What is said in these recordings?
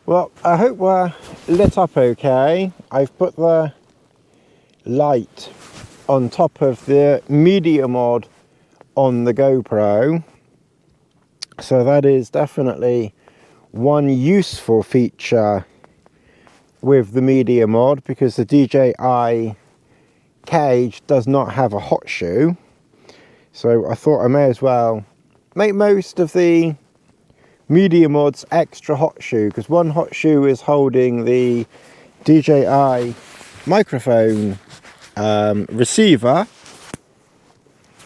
Well, I hope we're lit up okay. I've put the light on top of the media mod on the GoPro. So that is definitely one useful feature with the media mod, because the DJI cage does not have a hot shoe. So I thought I may as well make most of the media mod's extra hot shoe, because one hot shoe is holding the DJI microphone receiver,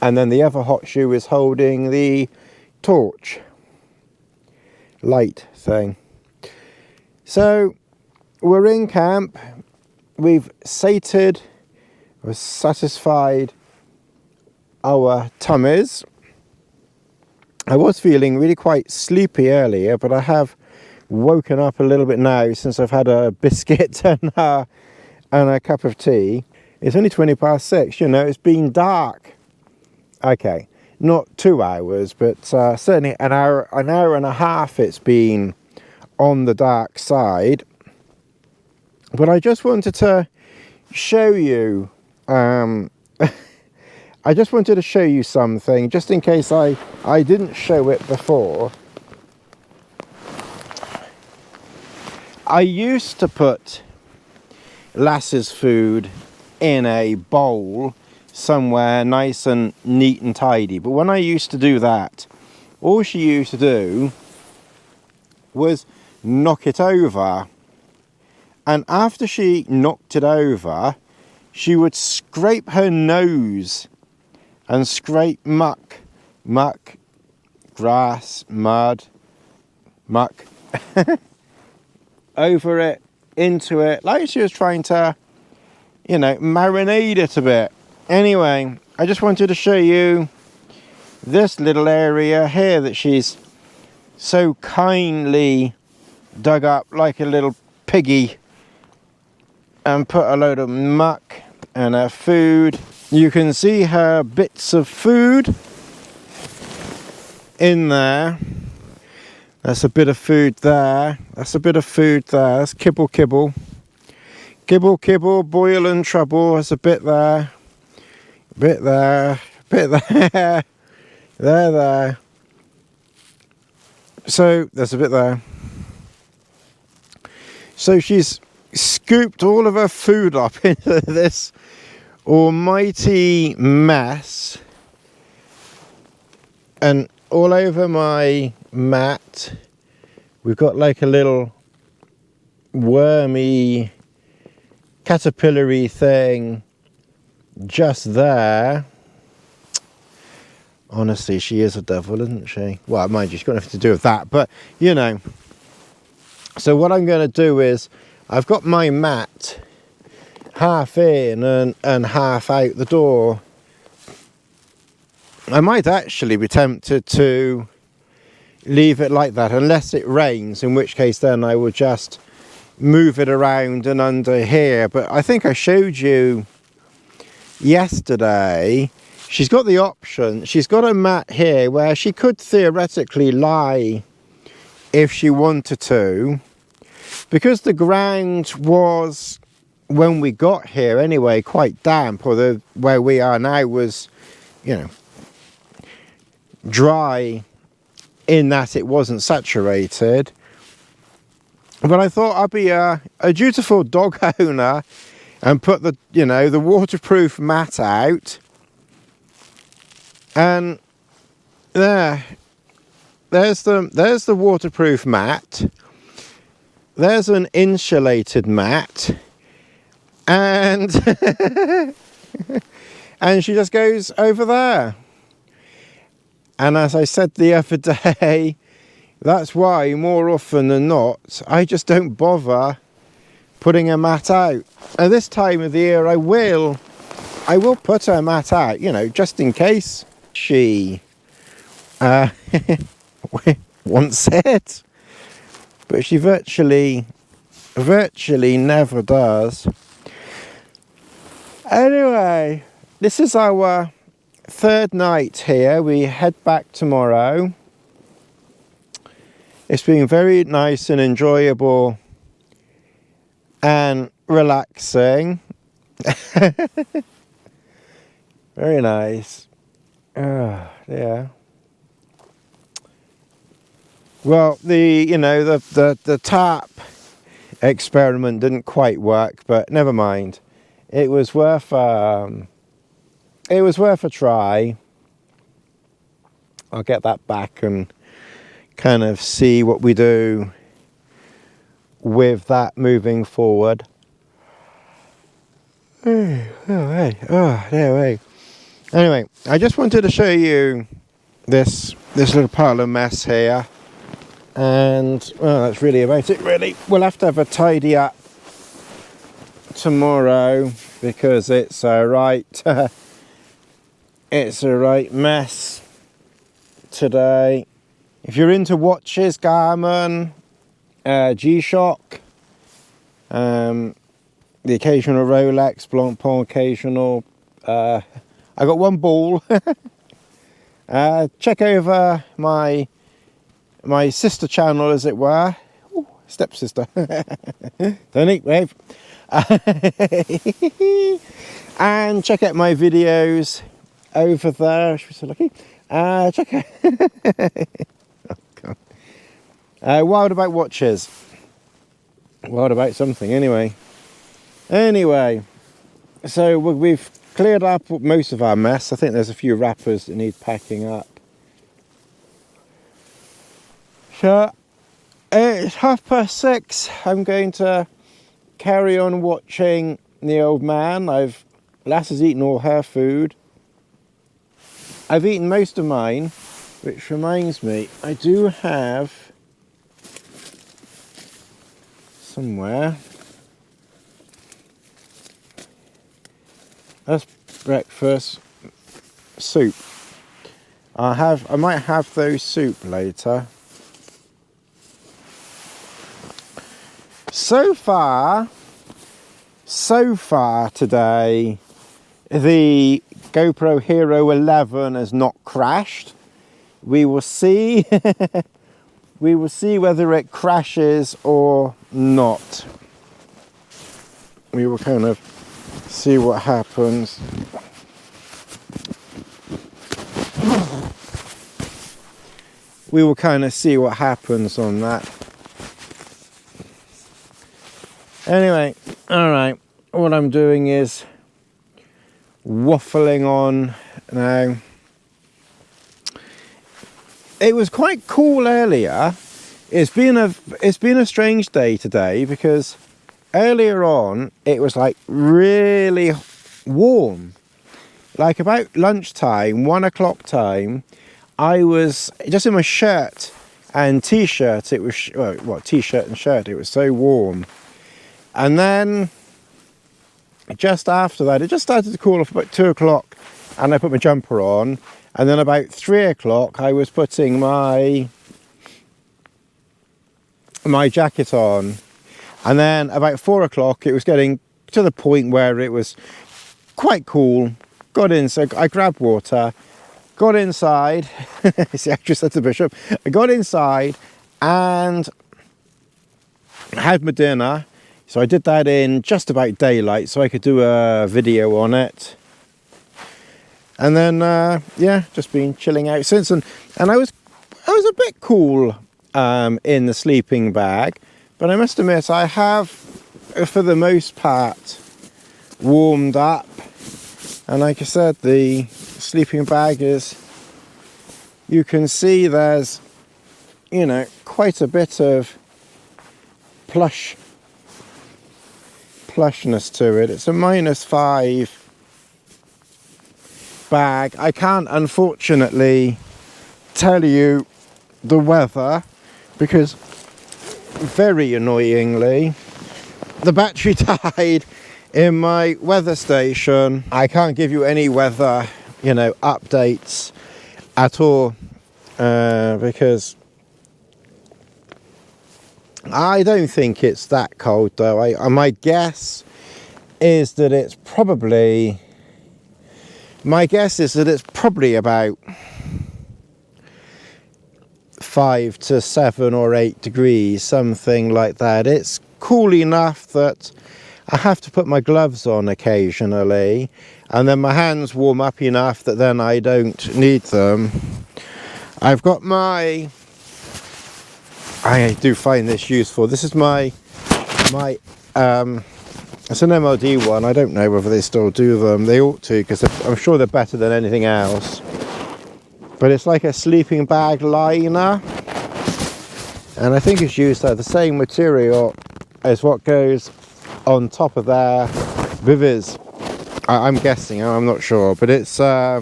and then the other hot shoe is holding the torch light thing. So we're in camp. We've satisfied our tummies. I was feeling really quite sleepy earlier, but I have woken up a little bit now since I've had a biscuit and a cup of tea. It's only 20 past 6, you know, it's been dark. Okay, not 2 hours, but certainly an hour and a half it's been on the dark side. But I just wanted to show you, I just wanted to show you something, just in case I didn't show it before. I used to put Lass's food in a bowl somewhere nice and neat and tidy, but when I used to do that, all she used to do was knock it over. And after she knocked it over, she would scrape her nose and scrape muck, grass, mud, muck over it, into it, like she was trying to, you know, marinate it a bit. Anyway, I just wanted to show you this little area here that she's so kindly dug up like a little piggy and put a load of muck and her food. You can see her bits of food in there. That's a bit of food there. That's a bit of food there. That's kibble, kibble. Kibble, kibble, boil and trouble. There's a bit there. Bit there. Bit there. There. So, there's a bit there. So she's scooped all of her food up into this almighty mess, and all over my mat we've got like a little wormy caterpillary thing just there. Honestly, she is a devil, isn't she? Well, mind you, she's got nothing to do with that, but you know. So what I'm going to do is, I've got my mat half in and half out the door. I might actually be tempted to leave it like that, unless it rains, in which case then I would just move it around and under here. But I think I showed you yesterday, she's got the option, she's got a mat here where she could theoretically lie if she wanted to, because the ground was, when we got here anyway, quite damp, or where we are now was, you know, dry in that it wasn't saturated. But I thought I'd be a dutiful dog owner and put the, you know, the waterproof mat out, and there's the waterproof mat. There's an insulated mat, and and she just goes over there. And as I said the other day, that's why more often than not I just don't bother putting a mat out. At this time of the year I will put her mat out, you know, just in case she wants it. But she virtually never does. Anyway, this is our third night here. We head back tomorrow. It's been very nice and enjoyable and relaxing. Very nice. Yeah. Well, the tarp experiment didn't quite work, but never mind. It was worth a try. I'll get that back and kind of see what we do with that moving forward. Anyway, I just wanted to show you this little pile of mess here, and well, that's really about it really. We'll have to have a tidy up tomorrow because it's a right mess today. If you're into watches, Garmin, G-Shock, the occasional Rolex, Blancpain occasional, I got one ball. Check over my sister channel, as it were. Ooh, stepsister. Don't eat, wave. And check out my videos over there. Should we say lucky? Check out. Oh, God. Wild about watches. Wild about something, anyway. So we've cleared up most of our mess. I think there's a few wrappers that need packing up. So it's 6:30. I'm going to carry on watching the old man. Lass has eaten all her food. I've eaten most of mine, which reminds me, I do have somewhere. That's breakfast soup. I might have those soup later. So far today, the GoPro Hero 11 has not crashed. We will see. We will see whether it crashes or not. We will kind of see what happens. We will kind of see what happens on that. Anyway, all right. What I'm doing is waffling on now. It was quite cool earlier. It's been a strange day today because earlier on it was like really warm. Like about lunchtime, 1 o'clock time, I was just in my shirt and t-shirt. It was t-shirt and shirt. It was so warm. And then just after that, it just started to cool off about 2 o'clock, and I put my jumper on. And then about 3 o'clock, I was putting my jacket on. And then about 4 o'clock, it was getting to the point where it was quite cool. Got in, so I grabbed water, got inside. See, I just said to Bishop, I got inside and had my dinner. So I did that in just about daylight so I could do a video on it. And then, yeah, just been chilling out since. And I was a bit cool in the sleeping bag. But I must admit, I have, for the most part, warmed up. And like I said, the sleeping bag is, you can see there's, you know, quite a bit of plushness to it. It's a -5 bag. I can't unfortunately tell you the weather because very annoyingly the battery died in my weather station. I can't give you any weather, you know, updates at all because I don't think it's that cold though. My guess is that it's probably about 5 to 7 or 8 degrees, something like that. It's cool enough that I have to put my gloves on occasionally, and then my hands warm up enough that then I don't need them. I've got my, I do find this useful, this is my it's an MLD one. I don't know whether they still do them. They ought to, because I'm sure they're better than anything else. But it's like a sleeping bag liner, and I think it's used the same material as what goes on top of their bivvies. I'm guessing, I'm not sure, but it's I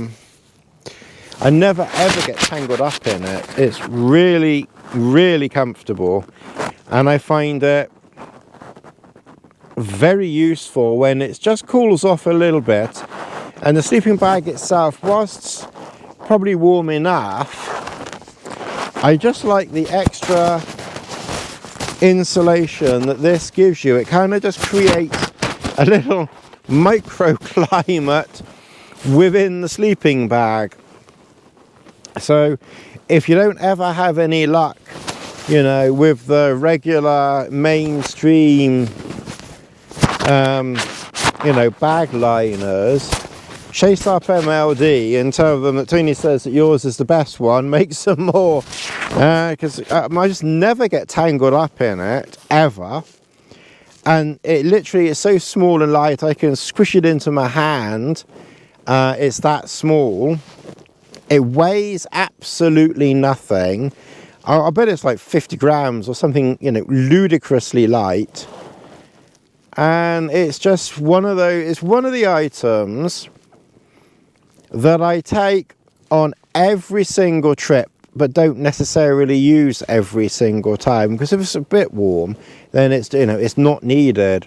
never ever get tangled up in it. It's really, really comfortable, and I find it very useful when it just cools off a little bit, and the sleeping bag itself, whilst probably warm enough, I just like the extra insulation that this gives you. It kind of just creates a little microclimate within the sleeping bag. So if you don't ever have any luck, you know, with the regular mainstream you know, bag liners, chase up MLD and tell them that Tony says that yours is the best one, make some more, because I just never get tangled up in it, ever. And it literally is so small and light, I can squish it into my hand. It's that small. It weighs absolutely nothing. I bet it's like 50 grams or something, you know, ludicrously light. And it's just one of those, it's one of the items that I take on every single trip, but don't necessarily use every single time, because if it's a bit warm, then it's, you know, it's not needed.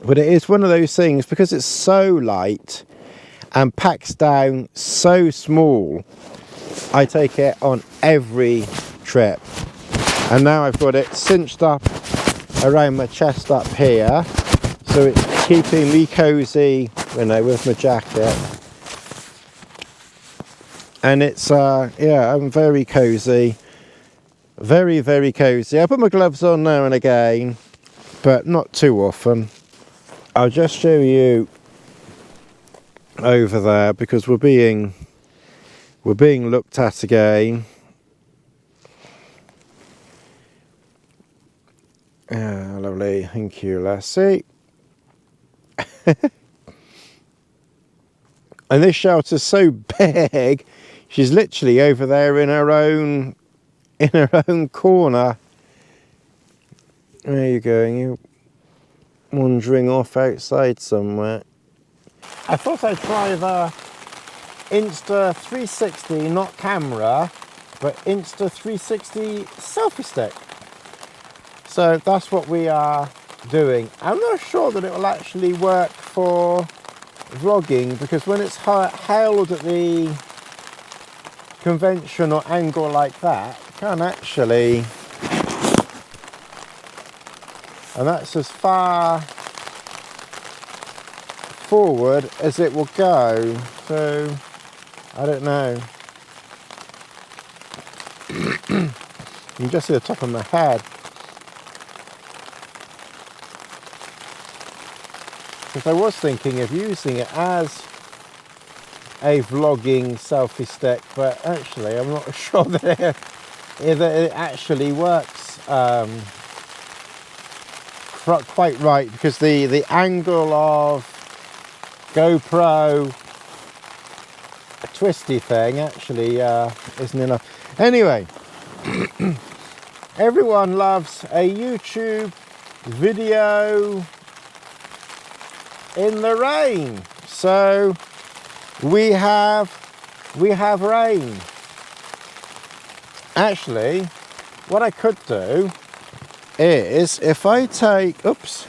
But it is one of those things, because it's so light and packs down so small, I take it on every trip. And now I've got it cinched up around my chest up here, so it's keeping me cozy, you know, with my jacket. And it's yeah, I'm very cozy, very, very cozy. I put my gloves on now and again, but not too often. I'll just show you over there, because we're being looked at again. Ah, lovely, thank you, Lassie. And this shelter's so big, she's literally over there in her own corner. Where are you going? You wandering off outside somewhere? I thought I'd try the Insta 360, not camera, but Insta 360 selfie stick. So that's what we are doing. I'm not sure that it will actually work for vlogging, because when it's held at the conventional angle like that, you can't actually, and that's as far forward as it will go, so I don't know. You can just see the top of my head. Because I was thinking of using it as a vlogging selfie stick, but actually I'm not sure that it actually works quite right, because the angle of GoPro twisty thing actually isn't enough. Anyway, everyone loves a YouTube video in the rain, so we have rain. Actually, what I could do is, if I take, oops,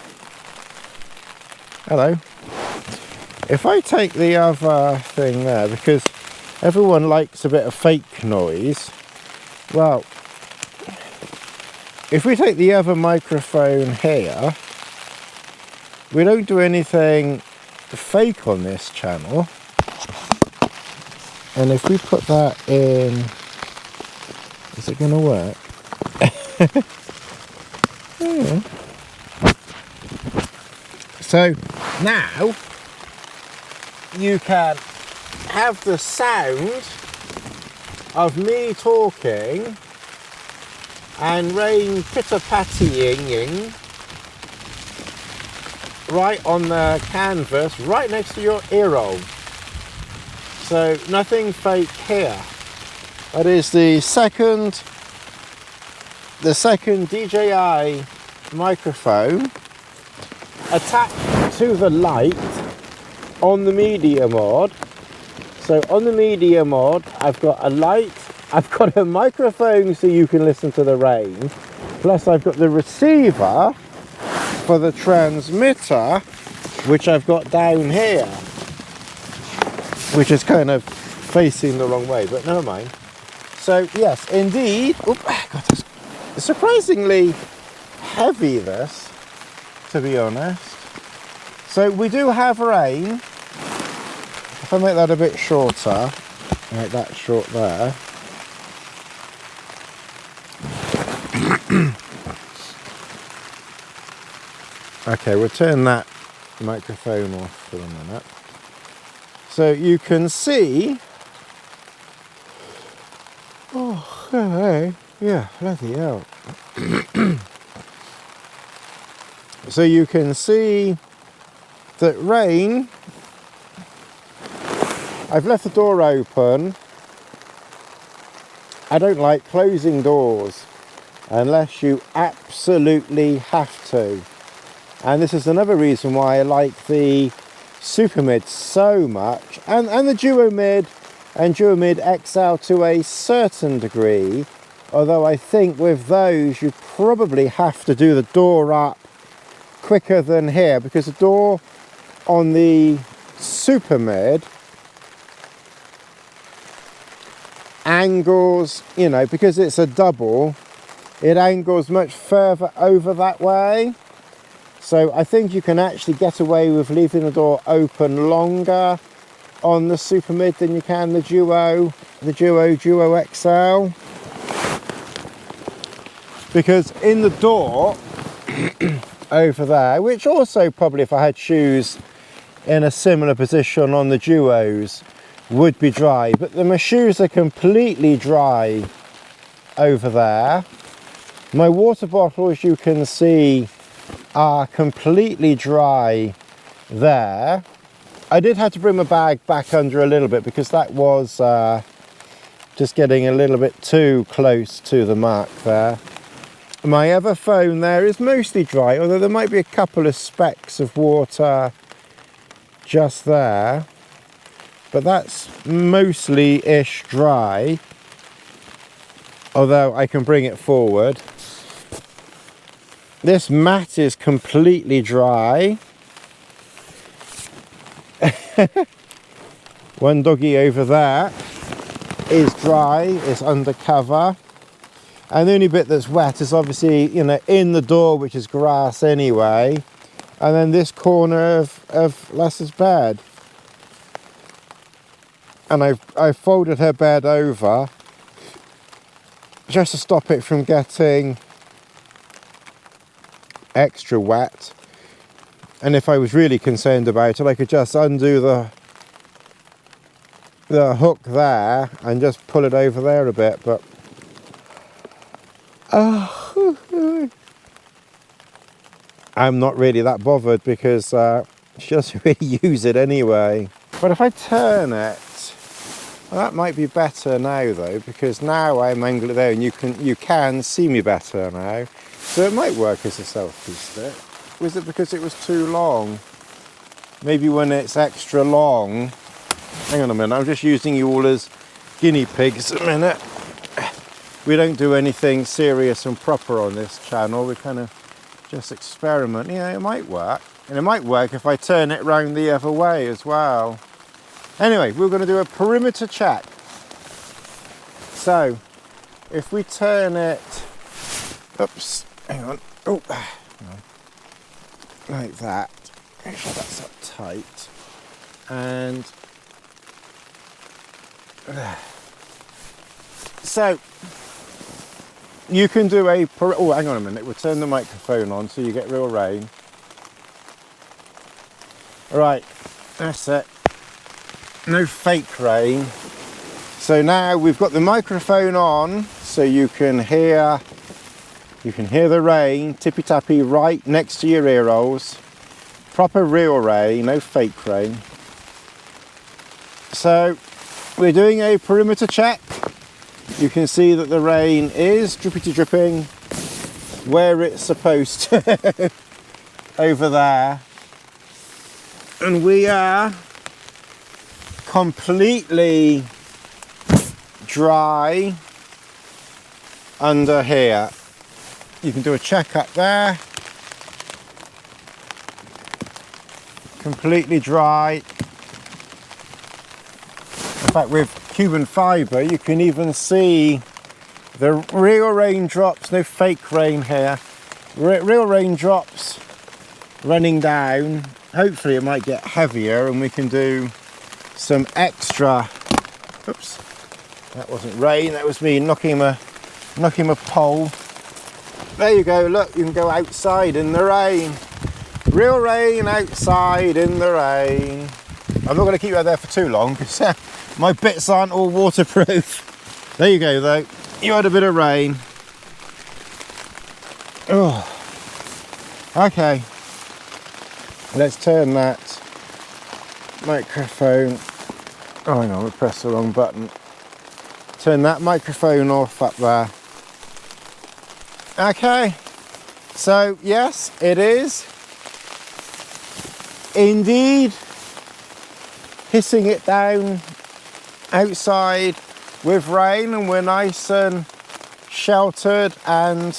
hello, if I take the other thing there, because everyone likes a bit of fake noise, well, if we take the other microphone here, we don't do anything fake on this channel, and if we put that in Is it going to work? Yeah. So now you can have the sound of me talking and rain pitter-pattying right on the canvas, right next to your ear roll. So nothing fake here. That is the second DJI microphone attached to the light on the media mod. So on the media mod, I've got a light, I've got a microphone so you can listen to the rain, plus I've got the receiver for the transmitter, which I've got down here, which is kind of facing the wrong way, but never mind. So yes, indeed, God, it's surprisingly heavy, this, to be honest. So we do have rain. If I make that a bit shorter, like that short there. Okay, we'll turn that microphone off for a minute. So you can see, oh, hey, yeah, bloody hell. So you can see that rain, I've left the door open. I don't like closing doors unless you absolutely have to. And this is another reason why I like the Super Mid so much, and the Duo Mid and Duo Mid XL to a certain degree, although I think with those you probably have to do the door up quicker than here, because the door on the Super Mid angles, you know, because it's a double, it angles much further over that way. So I think you can actually get away with leaving the door open longer on the Super Mid than you can the Duo XL. Because in the door over there, which also probably if I had shoes in a similar position on the Duos would be dry, but my shoes are completely dry over there. My water bottles, you can see, are completely dry there. I did have to bring my bag back under a little bit because that was just getting a little bit too close to the mark there. My other phone there is mostly dry, although there might be a couple of specks of water just there, but that's mostly-ish dry, although I can bring it forward. This mat is completely dry. One doggy over there is dry, it's under cover. And the only bit that's wet is obviously, you know, in the door, which is grass anyway. And then this corner of Lass's bed. And I've folded her bed over just to stop it from getting extra wet. And if I was really concerned about it, I could just undo the hook there and just pull it over there a bit, but I'm not really that bothered because she doesn't really use it anyway. But if I turn it, well, that might be better now though, because now I'm angled there and you can see me better now. So it might work as a selfie stick. Was it because it was too long? Maybe when it's extra long. Hang on a minute, I'm just using you all as guinea pigs a minute. We don't do anything serious and proper on this channel. We kind of just experiment. Yeah, it might work. And it might work if I turn it round the other way as well. Anyway, we're going to do a perimeter check. So, if we turn it, oops, hang on, oh, like that, make sure that's up tight, and so you can do a, oh hang on a minute, we'll turn the microphone on so you get real rain. Right, that's it. No fake rain. So now we've got the microphone on so you can hear the rain tippy tappy right next to your ear holes. Proper real rain, no fake rain. So we're doing a perimeter check. You can see that the rain is dripping where it's supposed to, over there. And we are completely dry under here. You can do a check up there. Completely dry. In fact, with Cuban fibre, you can even see the real raindrops, no fake rain here. Real raindrops running down. Hopefully it might get heavier and we can do some extra. Oops, that wasn't rain, that was me knocking a pole. There you go, look, you can go outside in the rain. Real rain outside in the rain. I'm not going to keep you out there for too long because my bits aren't all waterproof. There you go though, you had a bit of rain. Oh, okay. Let's turn that microphone. Oh, hang on, we pressed the wrong button. Turn that microphone off up there. Okay, so yes, it is indeed hissing it down outside with rain, and we're nice and sheltered and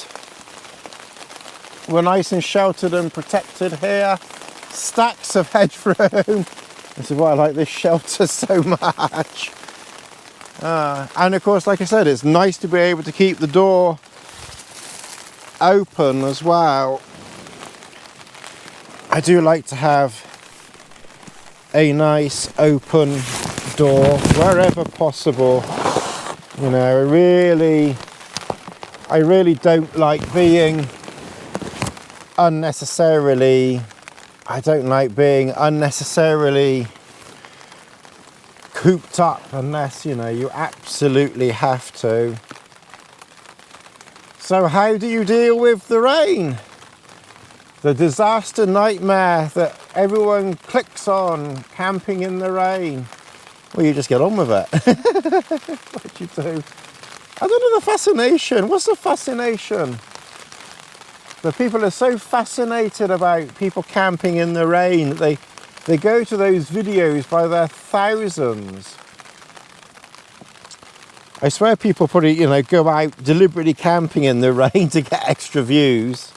protected here. Stacks of hedgeroom. This is why I like this shelter so much. And of course, like I said, it's nice to be able to keep the door open as well. I do like to have a nice open door wherever possible. You know, I really don't like being unnecessarily cooped up unless, you know, you absolutely have to. So how do you deal with the rain? The disaster nightmare that everyone clicks on, camping in the rain. Well, you just get on with it. What do you do? I don't know the fascination. What's the fascination? The people are so fascinated about people camping in the rain that they go to those videos by their thousands. I swear people probably, you know, go out deliberately camping in the rain to get extra views.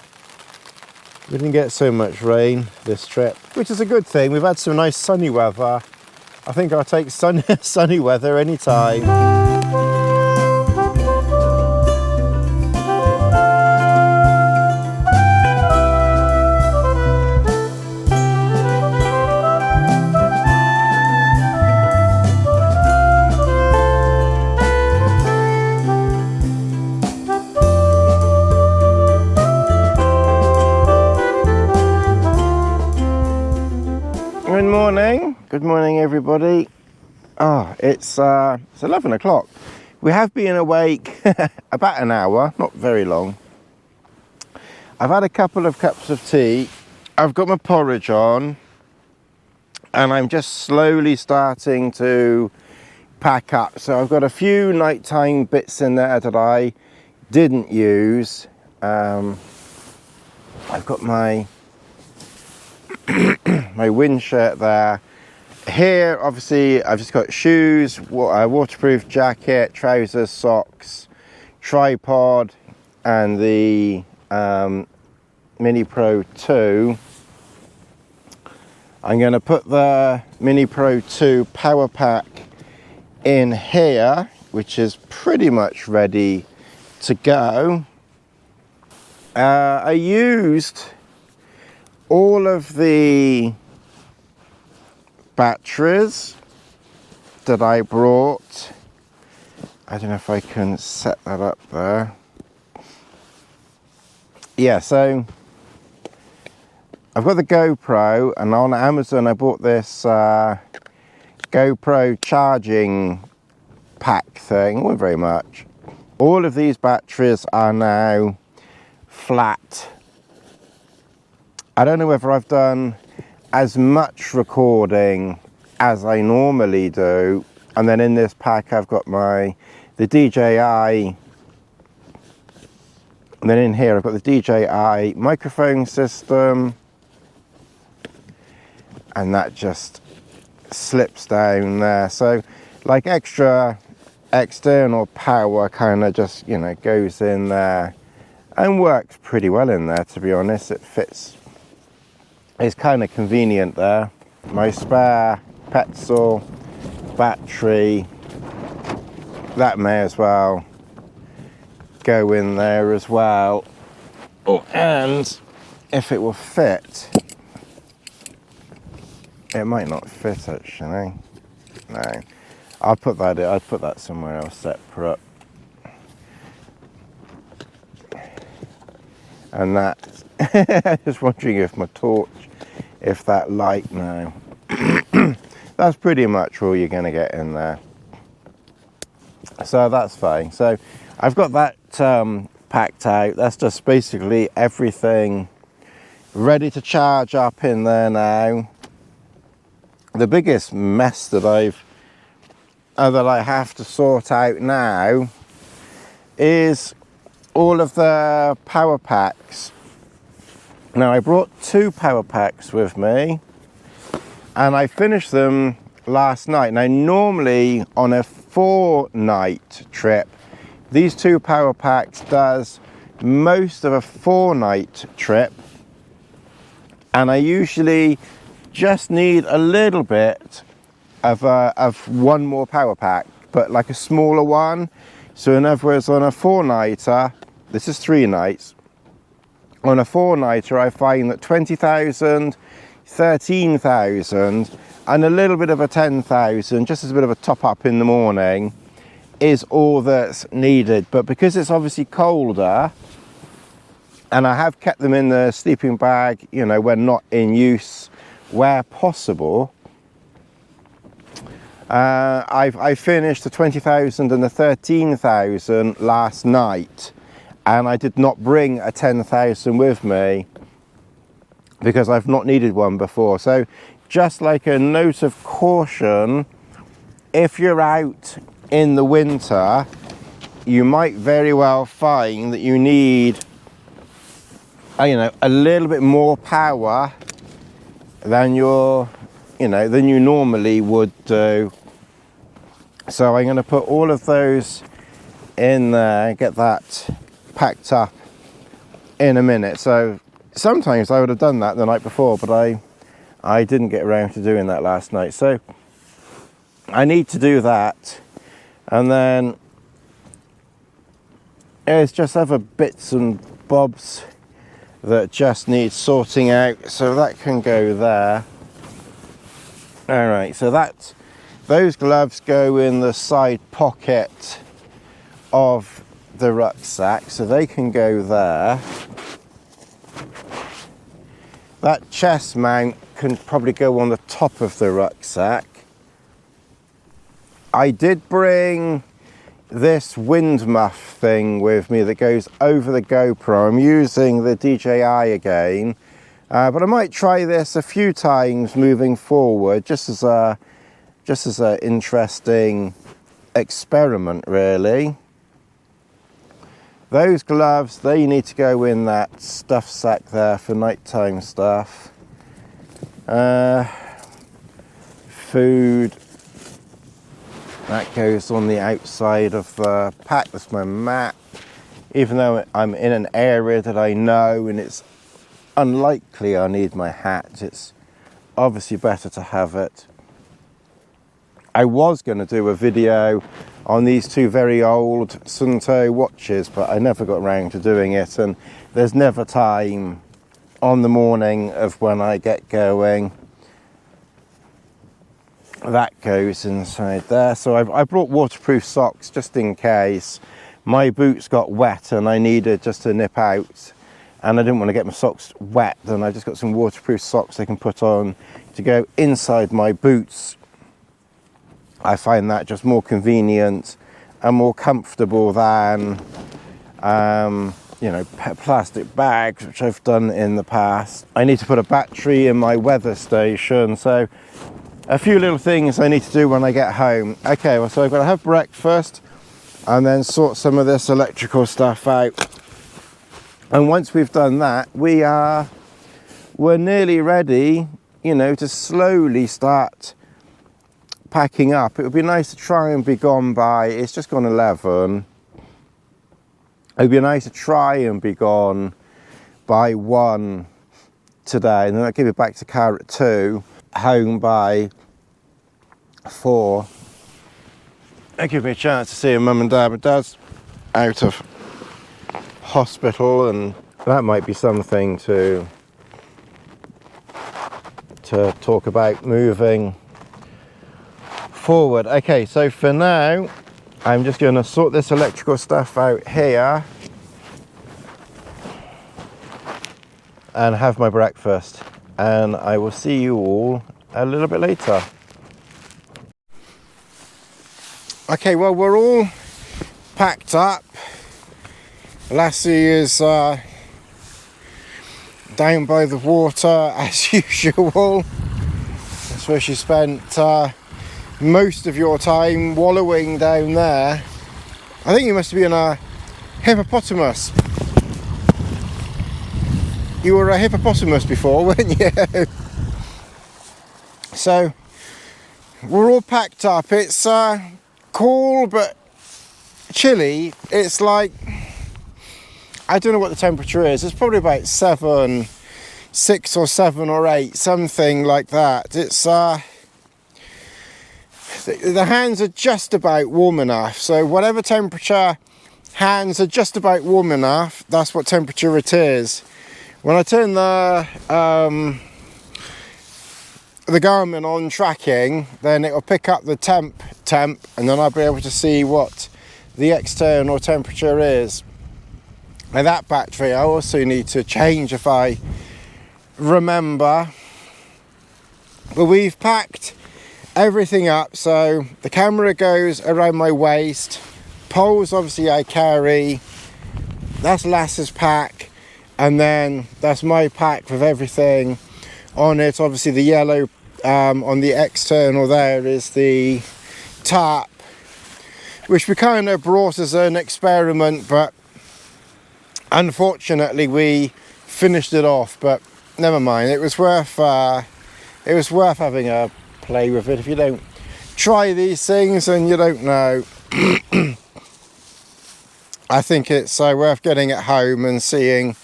We didn't get so much rain this trip, which is a good thing. We've had some nice sunny weather. I think I'll take sunny weather anytime. Good morning everybody. Oh, it's 11 o'clock. We have been awake about an hour, not very long. I've had a couple of cups of tea. I've got my porridge on and I'm just slowly starting to pack up. So I've got a few nighttime bits in there that I didn't use. I've got my my wind shirt there. Here, obviously, I've just got shoes, waterproof jacket, trousers, socks, tripod, and the Mini Pro 2. I'm going to put the Mini Pro 2 power pack in here, which is pretty much ready to go. I used all of the batteries that I brought. I don't know if I can set that up there. yeah, so I've got the GoPro, and on Amazon I bought this GoPro charging pack thing. Not very much. All of these batteries are now flat. I don't know whether I've done as much recording as I normally do, and then in this pack I've got the DJI, and then in here I've got the DJI microphone system, and that just slips down there. So like extra external power kind of just, you know, goes in there and works pretty well in there, to be honest. It fits, it's kind of convenient there. My spare petrol battery, that may as well go in there as well. Oh, and if it will fit, it might not fit actually. No, I'll put that somewhere else separate. And that, just wondering if my torch, if that light now, that's pretty much all you're going to get in there. So that's fine. So I've got that packed out. That's just basically everything ready to charge up in there now. The biggest mess that I have to sort out now is all of the power packs. Now I brought 2 power packs with me, and I finished them last night. Now normally on a 4-night trip, these 2 power packs does most of a 4-night trip, and I usually just need a little bit of one more power pack, but like a smaller one. So in other words, on a 4-nighter, this is 3 nights, on a 4-nighter I find that 20,000, 13,000 and a little bit of a 10,000, just as a bit of a top up in the morning, is all that's needed. But because it's obviously colder, and I have kept them in the sleeping bag, you know, when not in use, where possible, I finished the 20,000 and the 13,000 last night, and I did not bring a 10,000 with me because I've not needed one before. So just like a note of caution, if you're out in the winter, you might very well find that you need, you know, a little bit more power than than you normally would do. So I'm going to put all of those in there, get that packed up in a minute. So sometimes I would have done that the night before, but I didn't get around to doing that last night. So I need to do that, and then there's just other bits and bobs that just need sorting out, so that can go there. All right, so those gloves go in the side pocket of the rucksack, so they can go there. That chest mount can probably go on the top of the rucksack. I did bring this wind muff thing with me that goes over the GoPro. I'm using the DJI again, but I might try this a few times moving forward, just as a interesting experiment, really. Those gloves, they need to go in that stuff sack there for nighttime stuff. Food, that goes on the outside of the pack. That's my map. Even though I'm in an area that I know and it's unlikely I need my hat, it's obviously better to have it. I was going to do a video on these 2 very old Sunto watches, but I never got around to doing it, and there's never time on the morning of when I get going. That goes inside there. So I brought waterproof socks just in case my boots got wet and I needed just to nip out and I didn't want to get my socks wet, then I just got some waterproof socks I can put on to go inside my boots. I find that just more convenient and more comfortable than you know, plastic bags, which I've done in the past. I need to put a battery in my weather station, so a few little things I need to do when I get home. Okay, well, so I've got to have breakfast and then sort some of this electrical stuff out. And once we've done that, we're nearly ready, you know, to slowly start packing up. It would be nice to try and be gone by, it's just gone 11. It would be nice to try and be gone by 1 today, and then I'll give it back to car at 2, home by 4. That gives me a chance to see mum and dad. My dad's out of hospital, and that might be something to talk about moving forward. Okay, so for now, I'm just going to sort this electrical stuff out here and have my breakfast, and I will see you all a little bit later. Okay, well, we're all packed up. Lassie is down by the water as usual. That's where she spent most of your time, wallowing down there. I think you must have been a hippopotamus. You were a hippopotamus before, weren't you? So we're all packed up. It's cool but chilly. It's like, I don't know what the temperature is. It's probably about 6 or 7 or 8, something like that. It's the hands are just about warm enough, so whatever temperature, hands are just about warm enough. That's what temperature it is. When I turn the Garmin on tracking, then it will pick up the temp, and then I'll be able to see what the external temperature is. Now, that battery I also need to change if I remember, but we've packed everything up. So the camera goes around my waist, poles obviously I carry, that's Lass's pack, and then that's my pack with everything on it. Obviously the yellow on the external there is the tarp, which we kind of brought as an experiment, but unfortunately we finished it off. But never mind, it was worth having a play with it. If you don't try these things, then you don't know. I think it's worth getting it home and seeing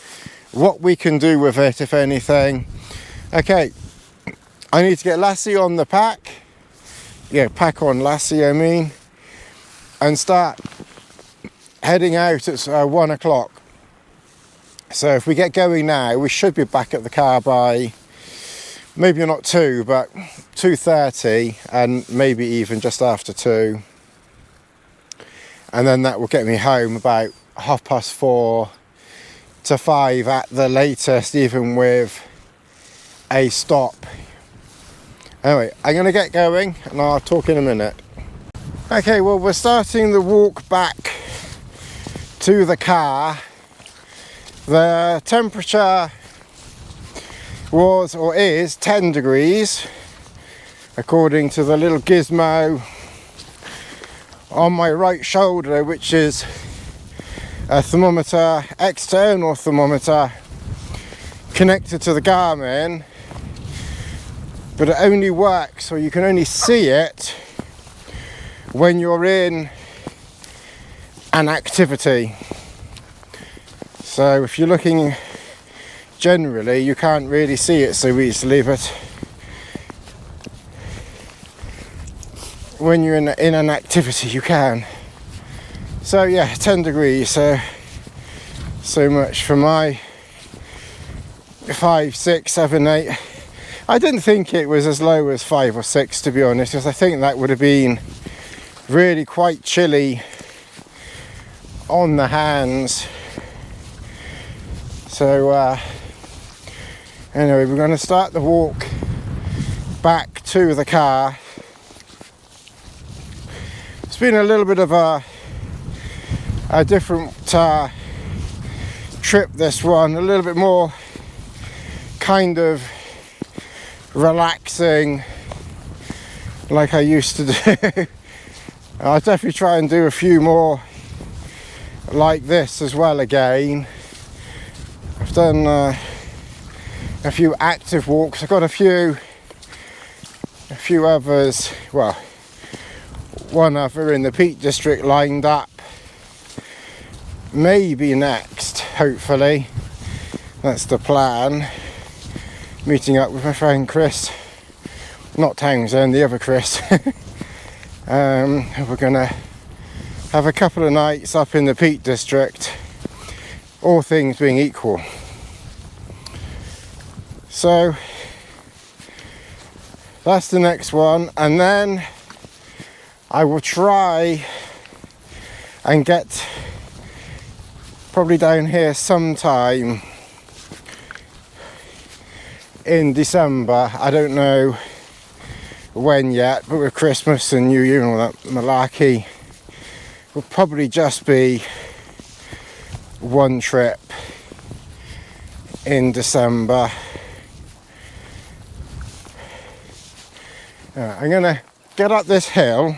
what we can do with it, if anything. Okay, I need to get Lassie on the pack. Yeah, pack on Lassie, I mean, and start heading out at 1 o'clock. So if we get going now, we should be back at the car by maybe not 2, but 2:30, and maybe even just after 2. And then that will get me home about 4:30 to 5 at the latest, even with a stop. Anyway, I'm going to get going and I'll talk in a minute. Okay, well, we're starting the walk back to the car. The temperature was, or is, 10 degrees according to the little gizmo on my right shoulder, which is a thermometer, external thermometer connected to the Garmin, but it only works, or you can only see it when you're in an activity. So if you're looking generally, you can't really see it so easily, but when you're in an activity you can. So yeah, 10 degrees, so much for my 5, 6, 7, 8. I didn't think it was as low as 5 or 6, to be honest, because I think that would have been really quite chilly on the hands. So anyway, we're going to start the walk back to the car. It's been a little bit of a different trip, this one, a little bit more kind of relaxing like I used to do. I'll definitely try and do a few more like this as well again. I've done a few active walks. I've got a few others, well, one other in the Peak District lined up, maybe next, hopefully. That's the plan. Meeting up with my friend Chris, not Townsend, the other Chris. We're gonna have a couple of nights up in the Peak District, all things being equal. So that's the next one, and then I will try and get probably down here sometime in December. I don't know when yet, but with Christmas and New Year and all that malarkey, will probably just be one trip in December. I'm gonna get up this hill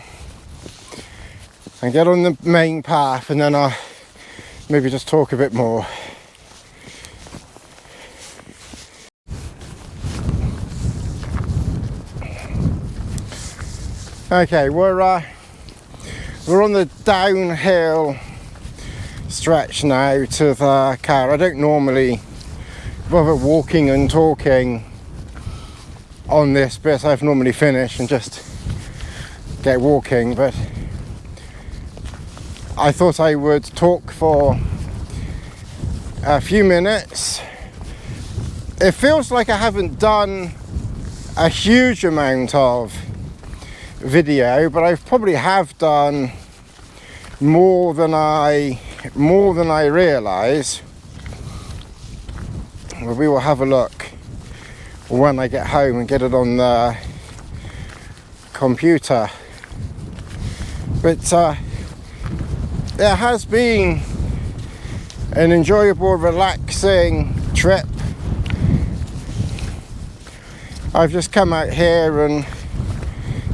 and get on the main path, and then I'll maybe just talk a bit more. Okay, we're on the downhill stretch now to the car. I don't normally bother walking and talking on this bit. I've normally finished and just get walking, but I thought I would talk for a few minutes. It feels like I haven't done a huge amount of video, but I probably have done more than I realise. Well, we will have a look when I get home and get it on the computer. But it has been an enjoyable, relaxing trip. I've just come out here and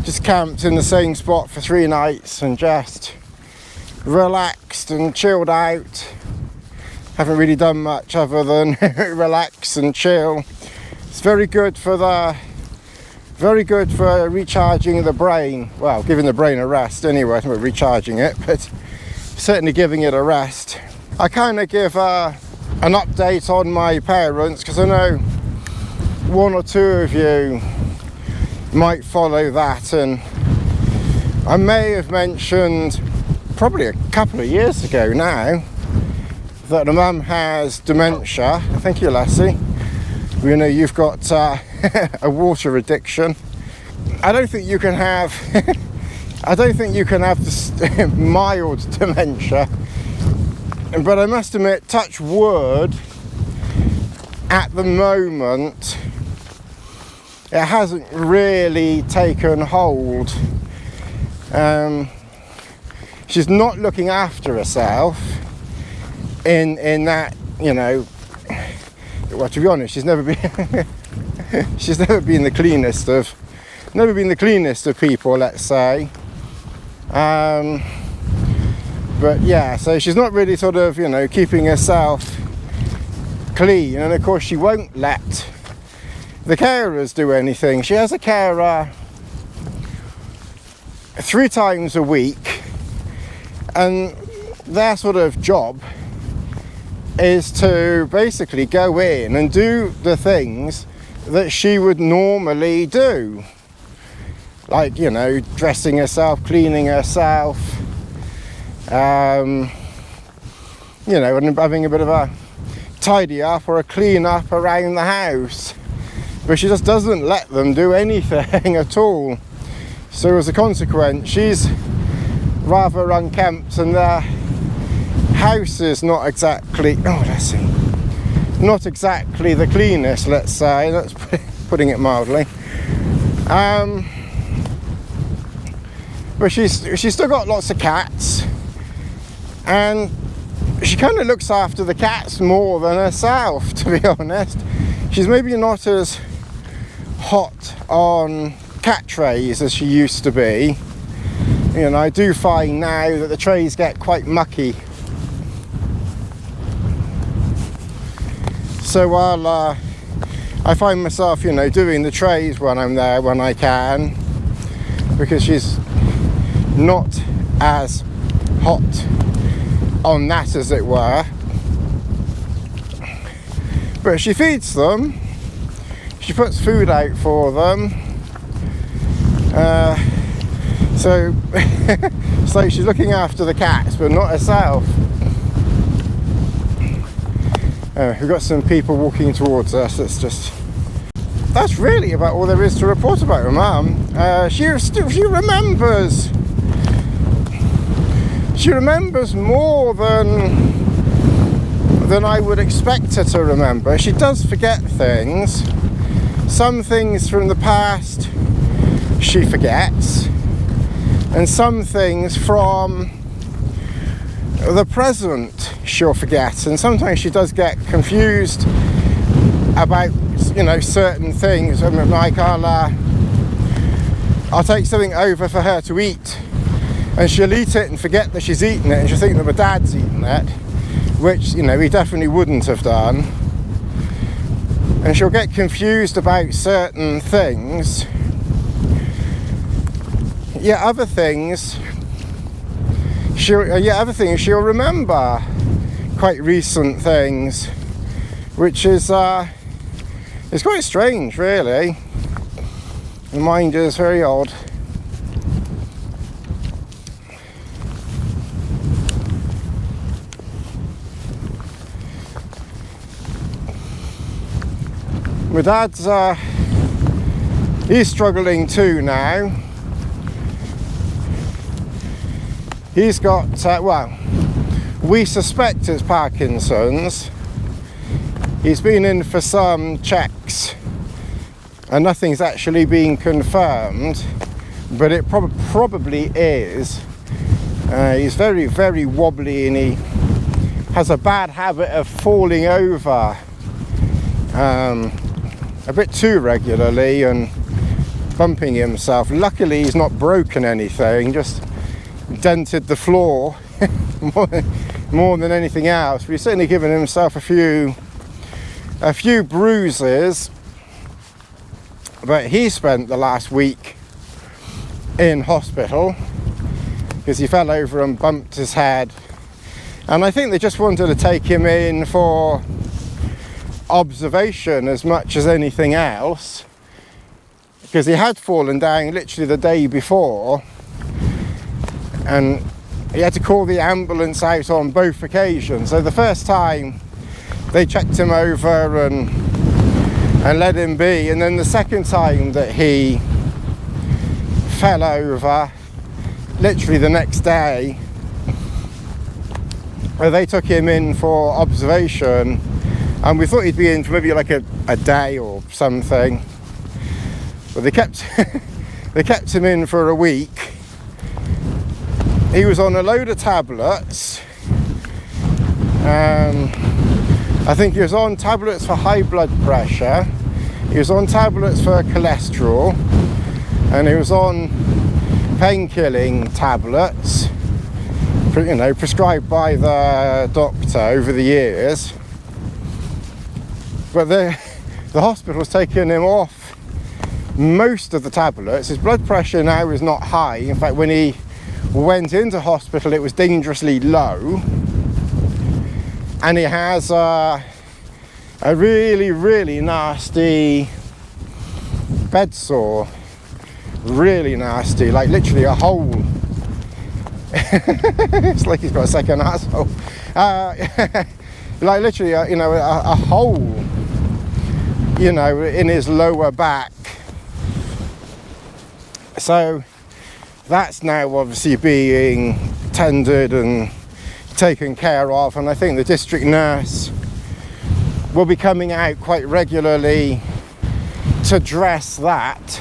just camped in the same spot for 3 nights and just relaxed and chilled out. Haven't really done much other than relax and chill. It's very good for recharging the brain. Well, giving the brain a rest anyway. I'm not recharging it, but certainly giving it a rest. I kind of give an update on my parents, because I know one or two of you might follow that, and I may have mentioned probably a couple of years ago now that the mum has dementia. Thank you, Lassie. We know you've got a water addiction. I don't think you can have this mild dementia, but I must admit, touch wood, at the moment it hasn't really taken hold. She's not looking after herself in that, you know, well, to be honest, she's never been the cleanest of people, let's say. But yeah, so she's not really sort of, you know, keeping herself clean, and of course she won't let the carers do anything. She has a carer 3 times a week, and their sort of job is to basically go in and do the things that she would normally do, like, you know, dressing herself, cleaning herself, you know, and having a bit of a tidy up or a clean up around the house. But she just doesn't let them do anything at all. So as a consequence, she's rather unkempt, and the house is not exactly, oh, let's see, not exactly the cleanest, let's say, that's putting it mildly. But she's still got lots of cats, and she kind of looks after the cats more than herself, to be honest. She's maybe not as hot on cat trays as she used to be. You know, I do find now that the trays get quite mucky. So while I find myself, you know, doing the trays when I'm there when I can, because she's not as hot on that, as it were. But she feeds them, she puts food out for them, so it's like she's looking after the cats but not herself. We've got some people walking towards us. That's really about all there is to report about her mum. She remembers more than I would expect her to remember. She does forget things. Some things from the past she forgets, and some things from the present she'll forget. And sometimes she does get confused about, you know, certain things. I mean, like I'll take something over for her to eat, and she'll eat it and forget that she's eaten it, and she'll think that my dad's eaten it, which, you know, he definitely wouldn't have done. And she'll get confused about certain things. Yeah, other things she'll remember quite recent things, which is it's quite strange, really. The mind is very odd. My dad's he's struggling too now. He's got well, we suspect it's Parkinson's. He's been in for some checks and nothing's actually been confirmed, but it probably is. He's very, very wobbly, and he has a bad habit of falling over a bit too regularly and bumping himself. Luckily he's not broken anything, just dented the floor more than anything else. But he's certainly given himself a few bruises. But he spent the last week in hospital because he fell over and bumped his head, and I think they just wanted to take him in for observation as much as anything else, because he had fallen down literally the day before, and he had to call the ambulance out on both occasions. So the first time they checked him over and let him be, and then the second time that he fell over, literally the next day, they took him in for observation, and we thought he'd be in for maybe like a day or something, but they kept him in for a week. He was on a load of tablets. I think he was on tablets for high blood pressure, he was on tablets for cholesterol, and he was on pain-killing tablets, you know, prescribed by the doctor over the years. But the hospital's taken him off most of the tablets. His blood pressure now is not high. In fact, when he went into hospital, it was dangerously low. And he has a really, really nasty bed sore. Really nasty, like literally a hole. It's like he's got a second asshole. Like literally, you know, a hole, you know, in his lower back. So that's now obviously being tended and taken care of, and I think the district nurse will be coming out quite regularly to dress that.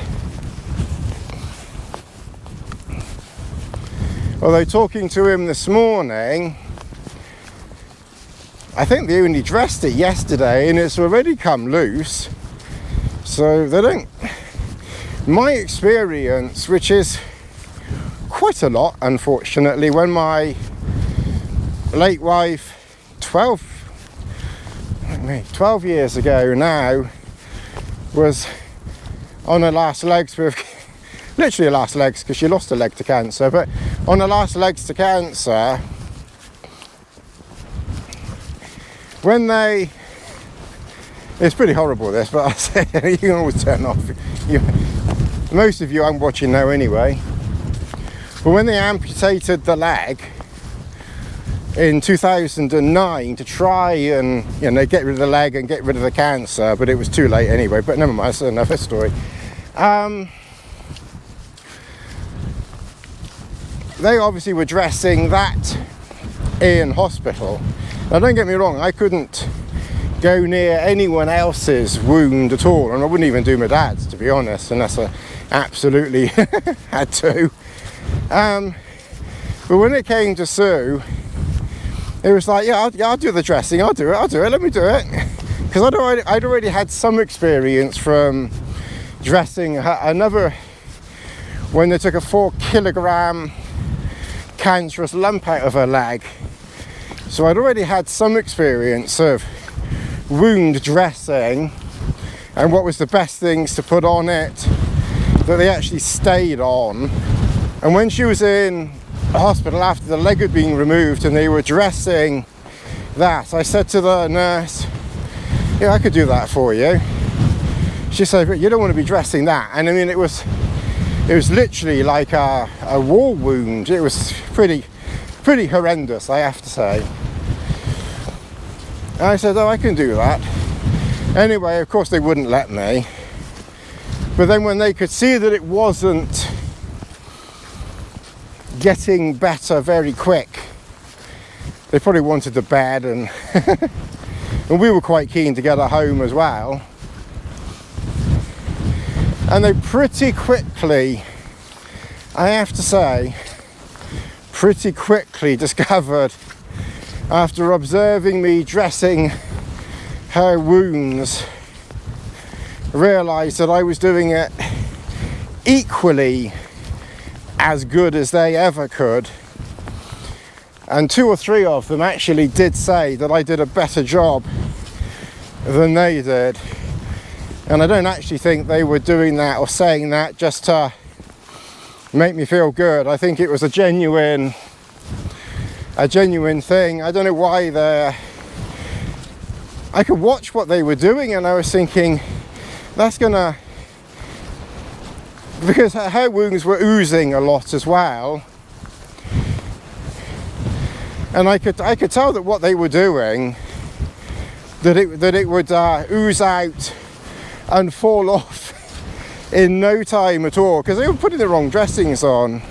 Although talking to him this morning, I think they only dressed it yesterday and it's already come loose. So they don't, my experience, which is quite a lot unfortunately, when my late wife 12 years ago now was on her last legs with, literally her last legs because she lost her leg to cancer, but on her last legs to cancer, when they, it's pretty horrible this, but I say you can always turn off. Most of you I'm watching now anyway. But when they amputated the leg in 2009 to try and, you know, get rid of the leg and get rid of the cancer, but it was too late anyway, but never mind, that's another story. They obviously were dressing that in hospital. Now don't get me wrong, I couldn't go near anyone else's wound at all, and I wouldn't even do my dad's, to be honest, unless I absolutely had to. But when it came to Sue, it was like, yeah, I'll do the dressing, I'll do it, let me do it. Because I'd already had some experience from dressing another, when they took a 4-kilogram cancerous lump out of her leg. So I'd already had some experience of wound dressing and what was the best things to put on it that they actually stayed on. And when she was in hospital after the leg had been removed and they were dressing that, I said to the nurse, yeah, I could do that for you. She said, but you don't want to be dressing that. And I mean, it was literally like a war wound. It was pretty horrendous, I have to say. And I said, oh, I can do that. Anyway, of course they wouldn't let me. But then when they could see that it wasn't getting better very quick, they probably wanted the bed, and and we were quite keen to get her home as well. And they pretty quickly, I have to say, pretty quickly discovered, after observing me dressing her wounds, realised that I was doing it equally as good as they ever could. And 2 or 3 of them actually did say that I did a better job than they did. And I don't actually think they were doing that or saying that just to make me feel good. I think it was a genuine thing. I don't know why I could watch what they were doing and I was thinking, that's gonna, because her wounds were oozing a lot as well. And I could tell that what they were doing, that it would ooze out and fall off in no time at all, because they were putting the wrong dressings on.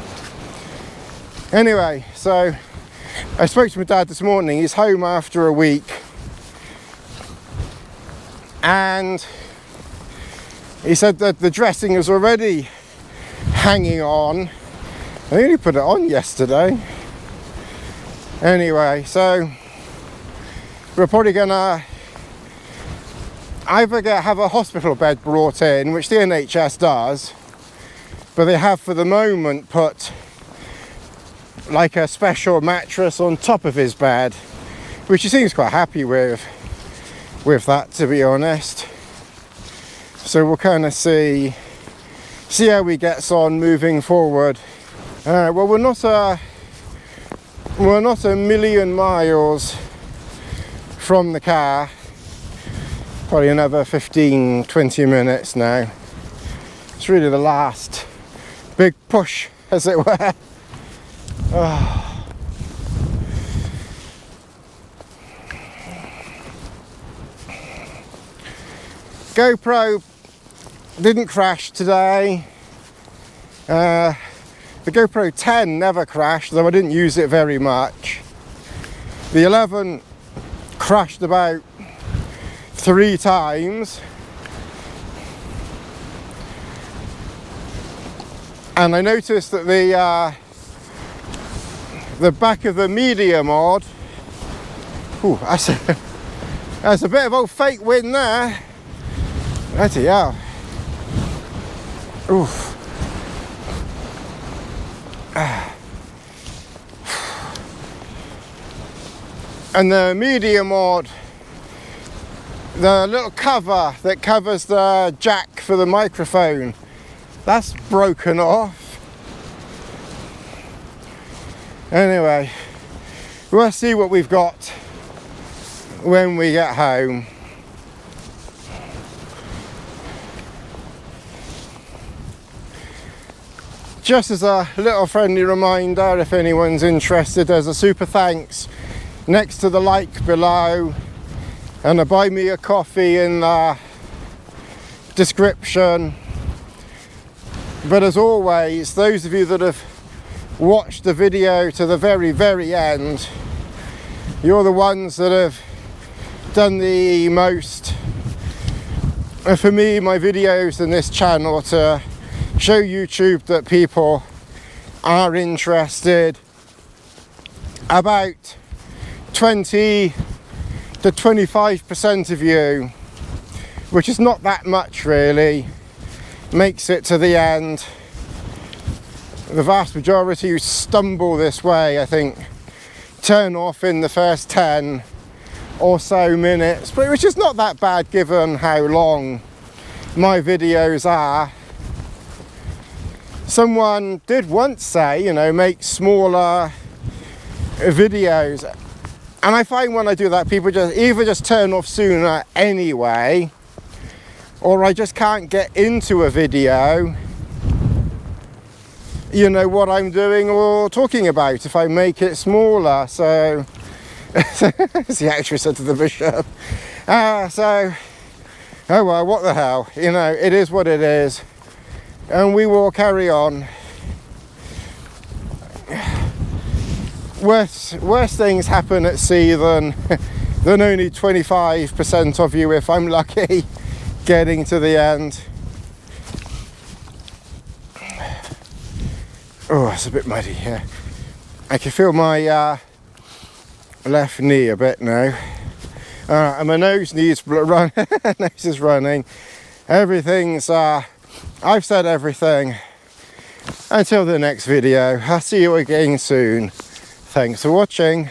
Anyway, so I spoke to my dad this morning. He's home after a week, and he said that the dressing is already hanging on. I only put it on yesterday. Anyway, so we're probably gonna either have a hospital bed brought in, which the NHS does, but they have for the moment put like a special mattress on top of his bed, which he seems quite happy with that, to be honest. So we'll kind of see how he gets on moving forward. Well, we're not a million miles from the car. Probably another 15-20 minutes now. It's really the last big push, as it were. Oh. GoPro didn't crash today. The GoPro 10 never crashed, though I didn't use it very much. The 11 crashed about 3 times, and I noticed that the back of the medium mod, ooh, that's a bit of old fake wind there. Bloody hell. Oof. And the medium mod, the little cover that covers the jack for the microphone, that's broken off. Anyway, we'll see what we've got when we get home. Just as a little friendly reminder, if anyone's interested, there's a super thanks next to the like below, and a buy me a coffee in the description. But as always, those of you that have watched the video to the very end, you're the ones that have done the most for me, my videos and this channel, to show YouTube that people are interested. About 20 to 25% of you, which is not that much really, makes it to the end. The vast majority who stumble this way, I think, turn off in the first 10 or so minutes, but which is not that bad given how long my videos are. Someone did once say, you know, make smaller videos, and I find when I do that, people just either turn off sooner anyway, or I just can't get into a video, you know, what I'm doing or talking about if I make it smaller. So as the actress said to the bishop, so oh well, what the hell, you know, it is what it is, and we will carry on. Worse things happen at sea than only 25% of you, if I'm lucky, getting to the end. Oh, it's a bit muddy here. I can feel my left knee a bit now. And my nose needs run. Nose is running. Everything's I've said everything. Until the next video, I'll see you again soon. Thanks for watching.